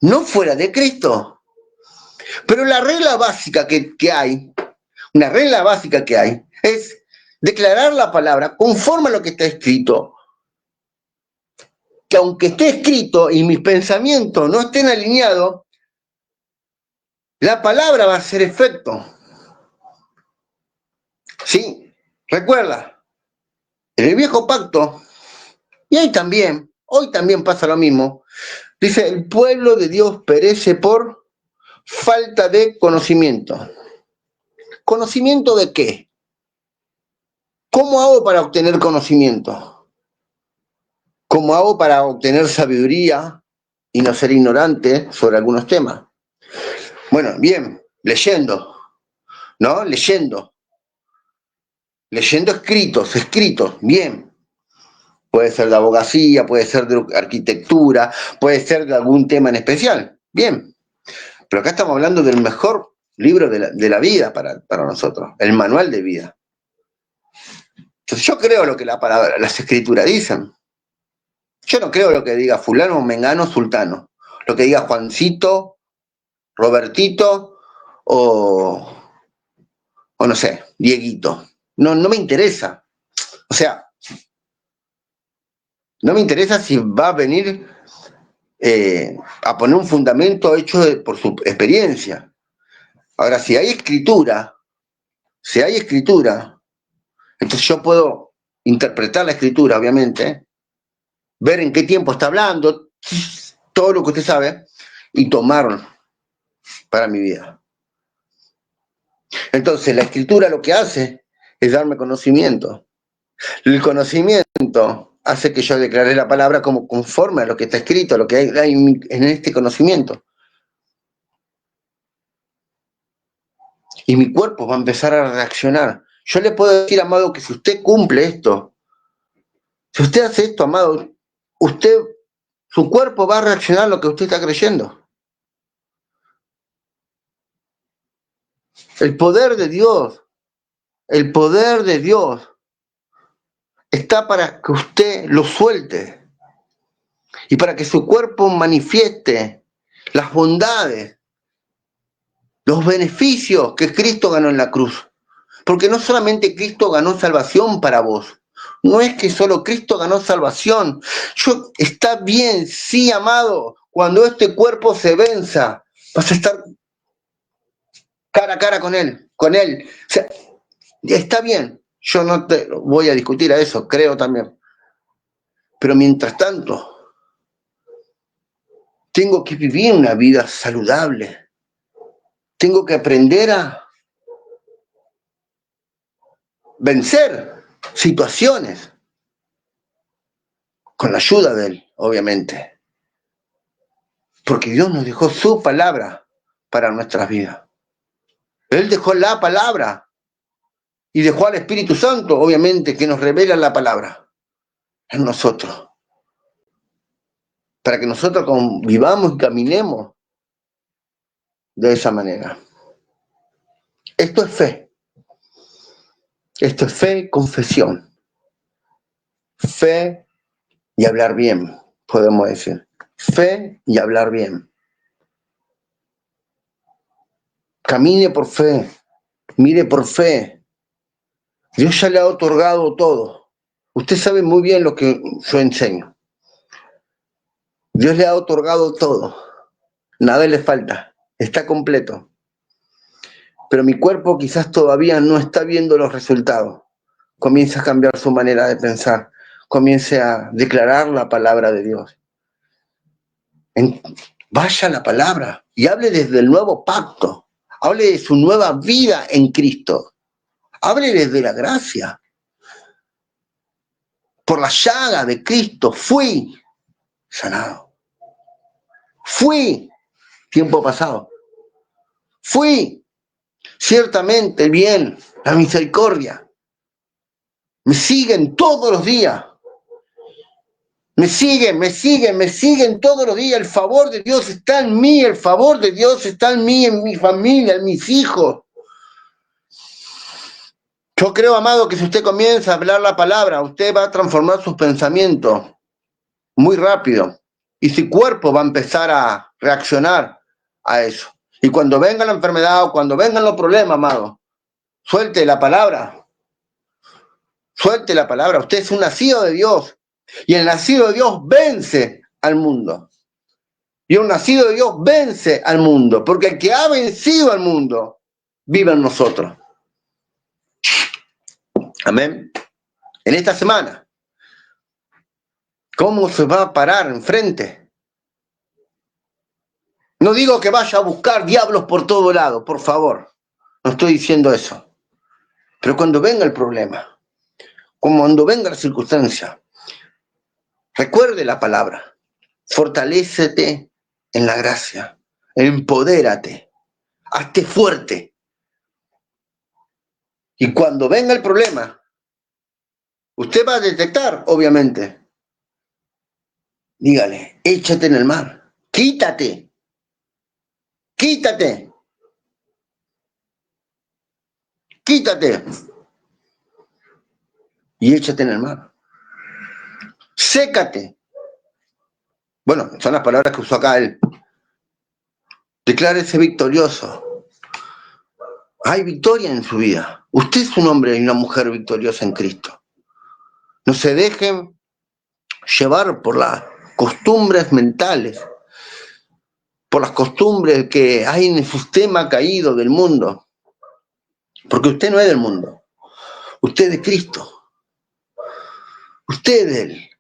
no fuera de Cristo. Pero la regla básica que hay, una regla básica que hay, es declarar la palabra conforme a lo que está escrito, que aunque esté escrito y mis pensamientos no estén alineados, la palabra va a hacer efecto. ¿Sí? Recuerda, en el viejo pacto, y hoy también pasa lo mismo, dice, el pueblo de Dios perece por falta de conocimiento. ¿Conocimiento de qué? ¿Cómo hago para obtener conocimiento? ¿Cómo hago para obtener sabiduría y no ser ignorante sobre algunos temas? Bueno, bien, leyendo, ¿no? Leyendo escritos, bien. Puede ser de abogacía, puede ser de arquitectura, puede ser de algún tema en especial, bien. Pero acá estamos hablando del mejor libro de la vida para nosotros, el manual de vida. Entonces yo creo lo que las escrituras dicen. Yo no creo lo que diga fulano, mengano, sultano. Lo que diga Juancito, Robertito o no sé, Dieguito. No me interesa. O sea, no me interesa si va a venir a poner un fundamento hecho por su experiencia. Ahora, si hay escritura, entonces yo puedo interpretar la escritura, obviamente, ver en qué tiempo está hablando, todo lo que usted sabe, y tomarlo para mi vida. Entonces, la escritura lo que hace es darme conocimiento. El conocimiento hace que yo declare la palabra como conforme a lo que está escrito, a lo que hay en este conocimiento. Y mi cuerpo va a empezar a reaccionar. Yo le puedo decir, amado, que si usted cumple esto, si usted hace esto, amado, su cuerpo va a reaccionar a lo que usted está creyendo. El poder de Dios está para que usted lo suelte y para que su cuerpo manifieste las bondades, los beneficios que Cristo ganó en la cruz. Porque no solamente Cristo ganó salvación para vos, no es que solo Cristo ganó salvación. Está bien, sí, amado, cuando este cuerpo se venza, vas a estar cara a cara con Él. O sea, está bien, yo no te voy a discutir a eso, creo también. Pero mientras tanto, tengo que vivir una vida saludable. Tengo que aprender a vencer situaciones con la ayuda de Él, obviamente. Porque Dios nos dejó su palabra para nuestras vidas. Él dejó la palabra y dejó al Espíritu Santo, obviamente, que nos revela la palabra en nosotros. Para que nosotros vivamos y caminemos de esa manera. Esto es fe. Esto es fe y confesión. Fe y hablar bien, podemos decir. Fe y hablar bien. Camine por fe, mire por fe. Dios ya le ha otorgado todo. Usted sabe muy bien lo que yo enseño. Dios le ha otorgado todo. Nada le falta. Está completo. Pero mi cuerpo quizás todavía no está viendo los resultados. Comienza a cambiar su manera de pensar. Comience a declarar la palabra de Dios. Vaya a la palabra y hable desde el nuevo pacto. Hable de su nueva vida en Cristo. Hable desde la gracia. Por la llaga de Cristo fui sanado. Fui, tiempo pasado. Fui, ciertamente el bien, la misericordia. Me siguen todos los días. Me siguen todos los días. El favor de Dios está en mí, el favor de Dios está en mí, en mi familia, en mis hijos. Yo creo, amado, que si usted comienza a hablar la palabra, usted va a transformar sus pensamientos muy rápido. Y su cuerpo va a empezar a reaccionar a eso. Y cuando venga la enfermedad o cuando vengan los problemas, amado, suelte la palabra. Suelte la palabra. Usted es un nacido de Dios. Y el nacido de Dios vence al mundo. Y un nacido de Dios vence al mundo. Porque el que ha vencido al mundo vive en nosotros. Amén. En esta semana, ¿cómo se va a parar enfrente? No digo que vaya a buscar diablos por todo lado, por favor. No estoy diciendo eso. Pero cuando venga el problema, cuando venga la circunstancia, recuerde la palabra. Fortalécete en la gracia. Empodérate. Hazte fuerte. Y cuando venga el problema, usted va a detectar, obviamente. Dígale, échate en el mar. Quítate. Quítate. Quítate. Y échate en el mar. Sécate. Bueno, son las palabras que usó acá él. Declárese victorioso. Hay victoria en su vida. Usted es un hombre y una mujer victoriosa en Cristo. No se dejen llevar por las costumbres mentales, por las costumbres que hay en el sistema caído del mundo. Porque usted no es del mundo. Usted es de Cristo. Usted es de Él.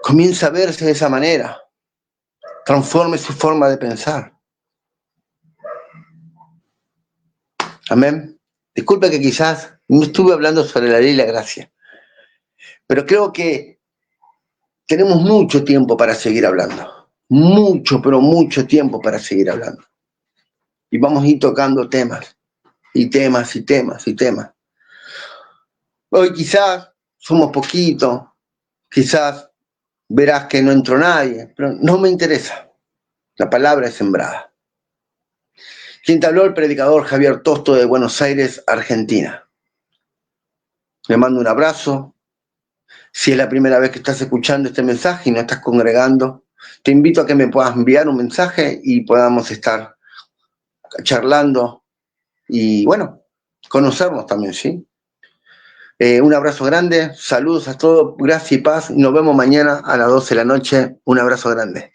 Comienza a verse de esa manera. Transforme su forma de pensar. Amén. Disculpe que quizás no estuve hablando sobre la ley y la gracia. Pero creo que tenemos mucho tiempo para seguir hablando. Mucho, pero mucho tiempo para seguir hablando. Y vamos a ir tocando temas. Y temas, y temas, y temas. Hoy quizás somos poquitos. Quizás verás que no entró nadie. Pero no me interesa. La palabra es sembrada. Quien te habló, el predicador Javier Tosto de Buenos Aires, Argentina. Le mando un abrazo. Si es la primera vez que estás escuchando este mensaje y no estás congregando, te invito a que me puedas enviar un mensaje y podamos estar charlando y, bueno, conocernos también, ¿sí? Un abrazo grande, saludos a todos, gracias y paz. Nos vemos mañana a las 12 de la noche. Un abrazo grande.